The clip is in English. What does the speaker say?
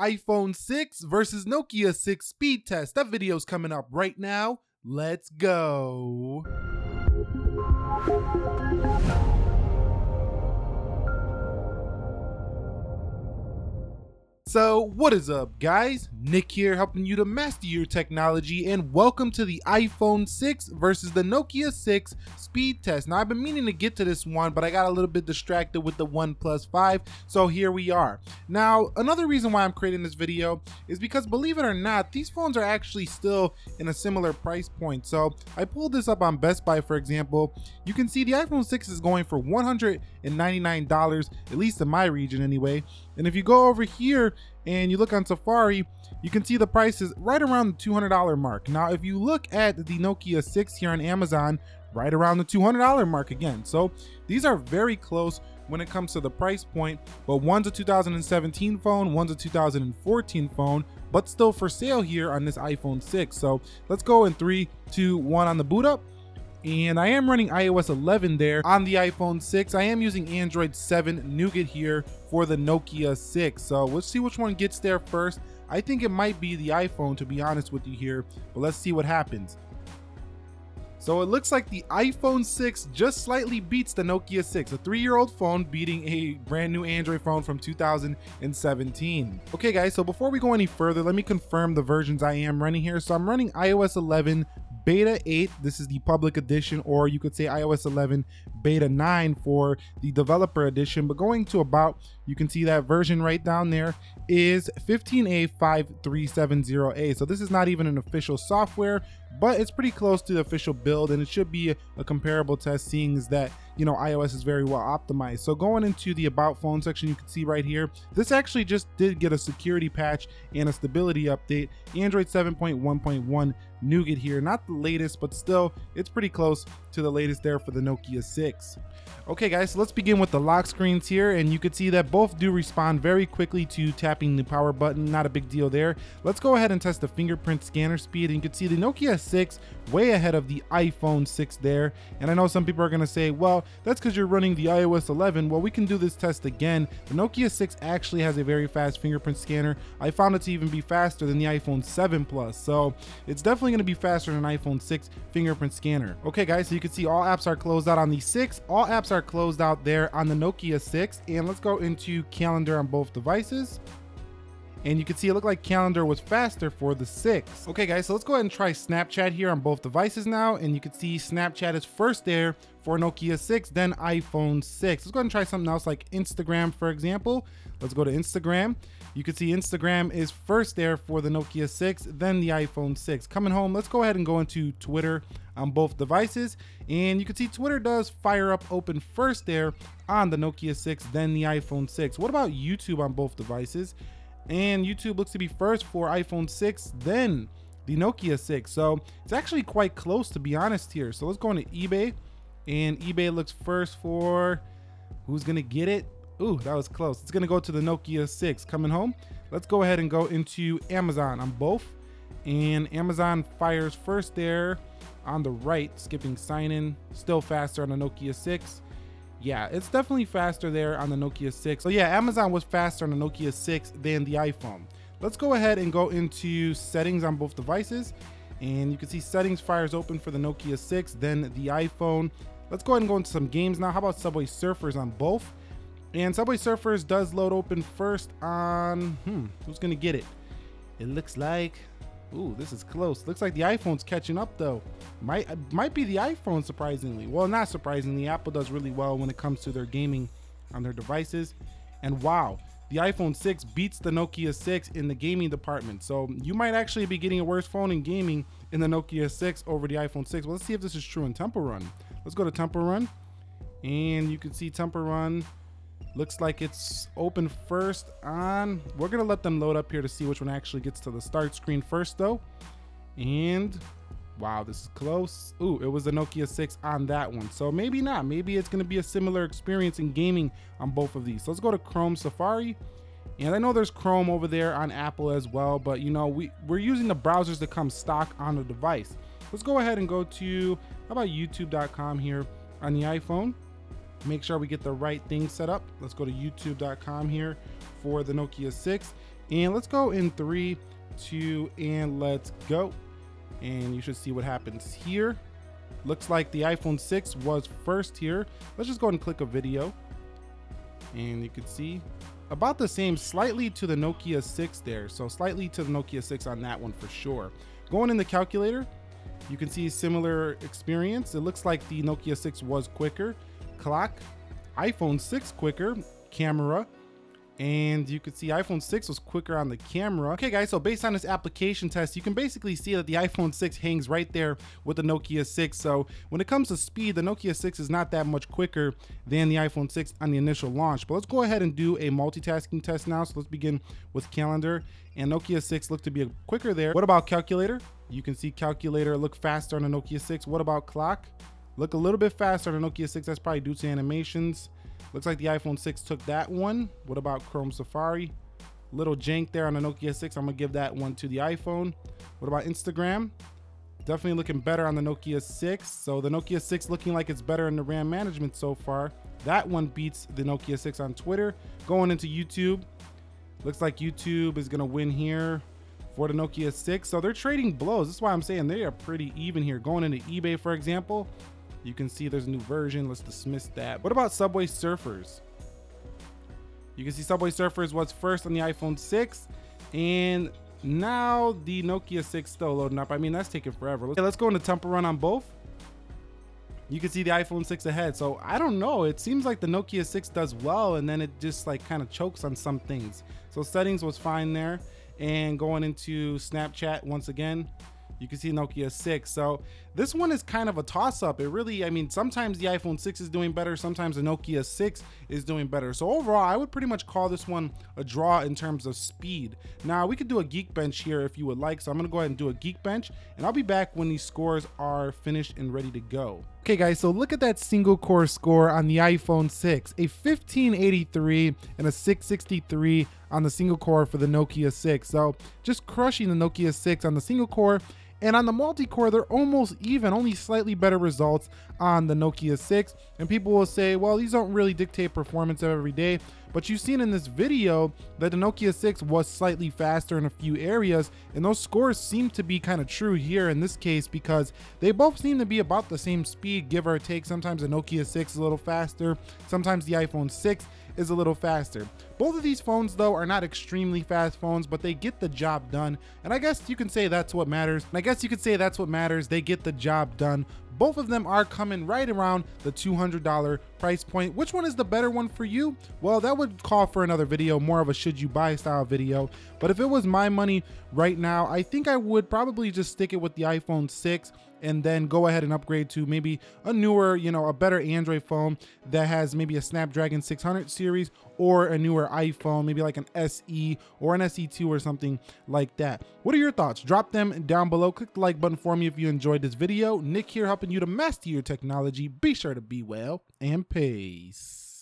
iPhone 6 versus Nokia 6 speed test. That video's coming up right now. Let's go. So what is up, guys? Nick here, helping you to master your technology, and welcome to the iPhone 6 versus the Nokia 6 speed test. Now, I've been meaning to get to this one, but I got a little bit distracted with the OnePlus 5, so here we are. Now, another reason why I'm creating this video is because, believe it or not, these phones are actually still in a similar price point. So I pulled this up on Best Buy, for example. You can see the iPhone 6 is going for $199, at least in my region anyway. And if you go over here and you look on Safari, you can see the price is right around the $200 mark. Now, if you look at the Nokia 6 here on Amazon, right around the $200 mark again. So these are very close when it comes to the price point, but one's a 2017 phone, one's a 2014 phone, but still for sale here on this iPhone 6. So let's go in 3, 2, 1 on the boot up. And I am running iOS 11 there on the iPhone 6. I am using Android 7 Nougat here for the Nokia 6. So let's see which one gets there first. I think it might be the iPhone, to be honest with you here, but let's see what happens. So it looks like the iPhone 6 just slightly beats the Nokia 6, a 3-year-old phone beating a brand new Android phone from 2017. Okay guys, so before we go any further, let me confirm the versions I am running here. So I'm running iOS 11 Beta 8, this is the public edition, or you could say iOS 11 Beta 9 for the developer edition. But going to about, you can see that version right down there is 15A5370A. So this is not even an official software, but it's pretty close to the official build, and it should be a comparable test, seeing as that, you know, iOS is very well optimized. So going into the about phone section, you can see right here, this actually just did get a security patch and a stability update. Android 7.1.1 Nougat here, not the latest, but still it's pretty close to the latest there for the Nokia 6. Okay guys, so let's begin with the lock screens here, and you can see that both do respond very quickly to tapping the power button, not a big deal there. Let's go ahead and test the fingerprint scanner speed, and you can see the Nokia 6 way ahead of the iPhone 6 there. And I know some people are going to say, well, that's because you're running the iOS 11. Well, we can do this test again. The Nokia 6 actually has a very fast fingerprint scanner. I found it to even be faster than the iPhone 7 Plus, so it's definitely going to be faster than an iPhone 6 fingerprint scanner. Okay guys, so you can see all apps are closed out on the 6, all apps are closed out there on the Nokia 6, and let's go into calendar on both devices. And you can see it looked like calendar was faster for the 6. Okay guys, so let's go ahead and try Snapchat here on both devices now, and you can see Snapchat is first there for Nokia 6, then iPhone 6. Let's go ahead and try something else like Instagram, for example. Let's go to Instagram. You can see Instagram is first there for the Nokia 6, then the iPhone 6. Coming home, let's go ahead and go into Twitter on both devices, and you can see Twitter does fire up open first there on the Nokia 6, then the iPhone 6. What about YouTube on both devices? And YouTube looks to be first for iPhone 6, then the Nokia 6. So it's actually quite close, to be honest here. So let's go into eBay, and eBay looks first for, who's gonna get it? Ooh, that was close. It's gonna go to the Nokia 6. Coming home, let's go ahead and go into Amazon on both, and Amazon fires first there on the right, skipping sign in, still faster on the Nokia 6. Yeah, it's definitely faster there on the Nokia 6. So yeah, Amazon was faster on the Nokia 6 than the iPhone. Let's go ahead and go into settings on both devices, and you can see settings fires open for the Nokia 6, then the iPhone. Let's go ahead and go into some games now. How about Subway Surfers on both? And Subway Surfers does load open first on, who's gonna get it? It looks like, ooh, this is close. Looks like the iPhone's catching up though. Might be the iPhone, surprisingly. Well, not surprisingly, Apple does really well when it comes to their gaming on their devices. And wow, the iPhone 6 beats the Nokia 6 in the gaming department. So you might actually be getting a worse phone in gaming in the Nokia 6 over the iPhone 6. Well, let's see if this is true in Temple Run. Let's go to Temple Run, and you can see Temple Run looks like it's open first on, we're gonna let them load up here to see which one actually gets to the start screen first though. And wow, this is close. Ooh, it was the Nokia 6 on that one. So maybe not, maybe it's gonna be a similar experience in gaming on both of these. So let's go to Chrome Safari. And I know there's Chrome over there on Apple as well, but you know, we're using the browsers that come stock on the device. Let's go ahead and go to, how about youtube.com here on the iPhone. Make sure we get the right thing set up. Let's go to youtube.com here for the Nokia 6. And let's go in 3, 2, and let's go. And you should see what happens here. Looks like the iPhone 6 was first here. Let's just go ahead and click a video. And you can see about the same, slightly to the Nokia 6 there. So slightly to the Nokia 6 on that one for sure. Going in the calculator, you can see similar experience. It looks like the Nokia 6 was quicker. Clock, iPhone 6 quicker. Camera, and you can see iPhone 6 was quicker on the camera. Okay guys, so based on this application test, you can basically see that the iPhone 6 hangs right there with the Nokia 6. So when it comes to speed, the Nokia 6 is not that much quicker than the iPhone 6 on the initial launch. But let's go ahead and do a multitasking test now. So let's begin with calendar, and Nokia 6 looked to be quicker there. What about calculator? You can see calculator look faster on the Nokia 6. What about clock? Look a little bit faster on the Nokia 6. That's probably due to animations. Looks like the iPhone 6 took that one. What about Chrome Safari? Little jank there on the Nokia 6. I'm gonna give that one to the iPhone. What about Instagram? Definitely looking better on the Nokia 6. So the Nokia 6 looking like it's better in the RAM management so far. That one beats the Nokia 6 on Twitter. Going into YouTube. Looks like YouTube is gonna win here for the Nokia 6. So they're trading blows. That's why I'm saying they are pretty even here. Going into eBay, for example, you can see there's a new version. Let's dismiss that. What about Subway Surfers? You can see Subway Surfers was first on the iPhone 6, and now the Nokia 6 still loading up. I mean, that's taking forever. Let's go into Temple Run on both. You can see the iPhone 6 ahead. So I don't know. It seems like the Nokia 6 does well, and then it just like kind of chokes on some things. So settings was fine there. And going into Snapchat once again, you can see Nokia 6. So this one is kind of a toss-up. It really, I mean, sometimes the iPhone 6 is doing better, sometimes the Nokia 6 is doing better. So overall, I would pretty much call this one a draw in terms of speed. Now, we could do a Geekbench here if you would like. So I'm gonna go ahead and do a Geekbench, and I'll be back when these scores are finished and ready to go. Okay guys, so look at that single core score on the iPhone 6, a 1583 and a 663 on the single core for the Nokia 6. So just crushing the Nokia 6 on the single core. And on the multi-core, they're almost even, only slightly better results on the Nokia 6. And people will say, well, these don't really dictate performance every day. But you've seen in this video that the Nokia 6 was slightly faster in a few areas. And those scores seem to be kind of true here in this case, because they both seem to be about the same speed, give or take. Sometimes the Nokia 6 is a little faster. Sometimes the iPhone 6 is a little faster. Both of these phones though are not extremely fast phones, but they get the job done. And I guess you can say that's what matters. They get the job done. Both of them are coming right around the $200 price point. Which one is the better one for you? Well, that would call for another video, more of a should you buy style video. But if it was my money right now, I think I would probably just stick it with the iPhone 6 and then go ahead and upgrade to maybe a newer, a better Android phone that has maybe a Snapdragon 600 series or a newer iPhone, maybe like an SE or an SE2 or something like that. What are your thoughts? Drop them down below. Click the like button for me if you enjoyed this video. Nick here helping you to master your technology. Be sure to be well and peace.